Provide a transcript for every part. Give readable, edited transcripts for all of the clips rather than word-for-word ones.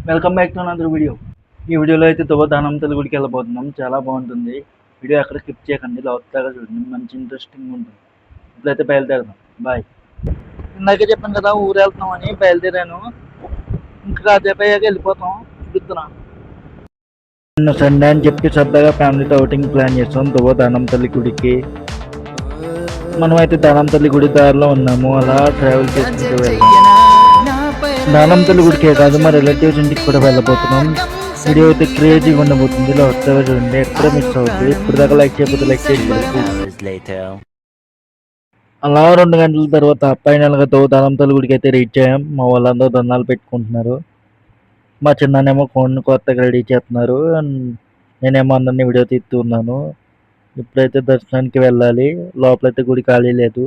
Welcome back to another video. ఈ వీడియోలో అయితే దానంతల్లి గుడికి వెళ్ళబోతున్నాం. చాలా బాగుంటుంది. వీడియో ఎక్కడ స్కిప్ చేయకండి, లాస్ట్గా చూడండి, మంచి ఇంట్రెస్టింగ్ ఉంటుంది. ఇప్పుడైతే బయలుదేరదాం. బాయ్. ఇందాకే చెప్పాను కదా ఊరు వెళ్తున్నాం అని, బయలుదేరాను. ఇంకా కాసేపు అయ్యాక వెళ్ళిపోతాం. చూపిస్తున్నా. నిన్న సండే అని చెప్పి సరదాగా ఫ్యామిలీతో అవుటింగ్ ప్లాన్ చేస్తాం దానంతల్లి గుడికి. మనం అయితే దానంతల్లి గుడి దారిలో ఉన్నాము. అలా ట్రావెల్ చేసుకుంటూ వెళ్తాం. దానంతల్లి గుడికే కాదు, మా రిలేటివ్స్ ఇంటికి కూడా వెళ్ళబోతున్నాం. వీడియో అయితే క్రేజీగా ఉండబోతుంది. ఇలా వస్తావో చూడండి, ఎక్కడ మిస్ అవుతుంది. ఇప్పుడు దాకా లైక్ చేయకపోతే లైక్ చేయండి. అలా 2 గంటల తర్వాత ఫైనల్గా దానంతల్లి గుడికి అయితే రీచ్ అయ్యాం. మా వాళ్ళందరూ దండాలు పెట్టుకుంటున్నారు. మా చిన్ననేమో ఫోన్ కొత్తగా రెడీ చేస్తున్నారు. నేనేమో అందరినీ వీడియో తీస్తున్నాను. ఇప్పుడైతే దర్శనానికి వెళ్ళాలి. లోపలైతే గుడి ఖాళీ లేదు.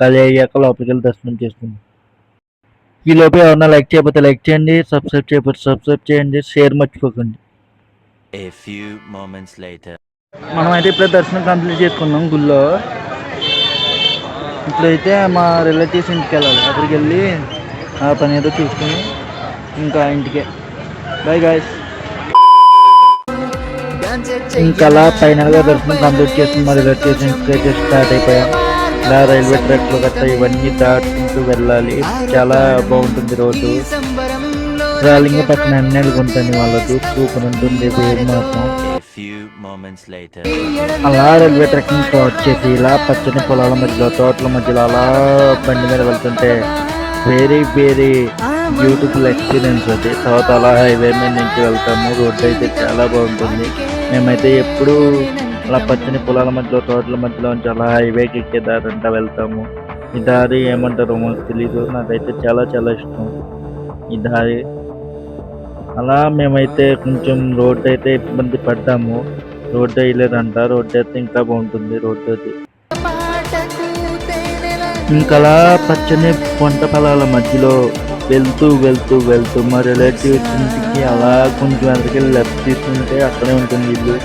ఖాళీ అయ్యాక లోపలికి వెళ్ళి దర్శనం చేసుకుందాం. ఈ లోపు ఎవరన్నా లైక్ చేయకపోతే లైక్ చేయండి, సబ్స్క్రైబ్ చేయకపోతే సబ్స్క్రైబ్ చేయండి, షేర్ మర్చిపోకండి. మనం అయితే ఇప్పుడే దర్శనం కంప్లీట్ చేసుకున్నాం గుళ్ళో. ఇప్పుడైతే మా రిలేటివ్స్ ఇంటికి వెళ్ళాలి. అక్కడికి వెళ్ళి ఆ పని ఏదో చూసుకుని ఇంకా ఇంటికే. By guys. ఇంకా అలా ఫైనల్గా దర్శనం కంప్లీట్ చేసుకుని మా రిలేటివ్స్ ఇంటికి అయితే స్టార్ట్ అయిపోయాం. ఇలా రైల్వే ట్రాక్లో గట్రా ఇవన్నీ దాటుకుంటూ వెళ్ళాలి. చాలా బాగుంటుంది రోడ్డు. ట్రావెలింగ్ పక్కన అన్నీ ఉంటుంది. వాళ్ళది సూపర్ ఉంటుంది. వేరు మాత్రం. అలా రైల్వే ట్రాకింగ్ స్టార్ట్ చేసి ఇలా పచ్చని పొలాల మధ్యలో, తోటల మధ్యలో అలా బండి మీద వెళ్తుంటే వెరీ వెరీ బ్యూటిఫుల్ ఎక్స్పీరియన్స్ అది. తర్వాత అలా హైవే మీద నుంచి వెళ్తాము. రోడ్డు అయితే చాలా బాగుంటుంది. మేమైతే ఎప్పుడు అలా పచ్చని పొలాల మధ్యలో, తోటల మధ్యలో నుంచి అలా హైవేకి ఎక్కే దారి అంటా వెళ్తాము. ఈ దారి ఏమంటారో మాకు తెలీదు. నాకైతే చాలా చాలా ఇష్టం ఈ దారి. అలా మేమైతే కొంచెం రోడ్డు అయితే ఇబ్బంది పడ్డాము. రోడ్డు వేయలేదంట. రోడ్డు అయితే ఇంకా బాగుంటుంది రోడ్డు అది. ఇంకలా పచ్చని పంట పొలాల మధ్యలో వెళ్తూ వెళ్తూ వెళ్తూ మా రిలేటివ్స్ ఇంటికి అలా కొంచెం వెనకకెళ్ళి లెఫ్ట్ తీసుకుంటే అక్కడే ఉంటుంది ఇల్లు.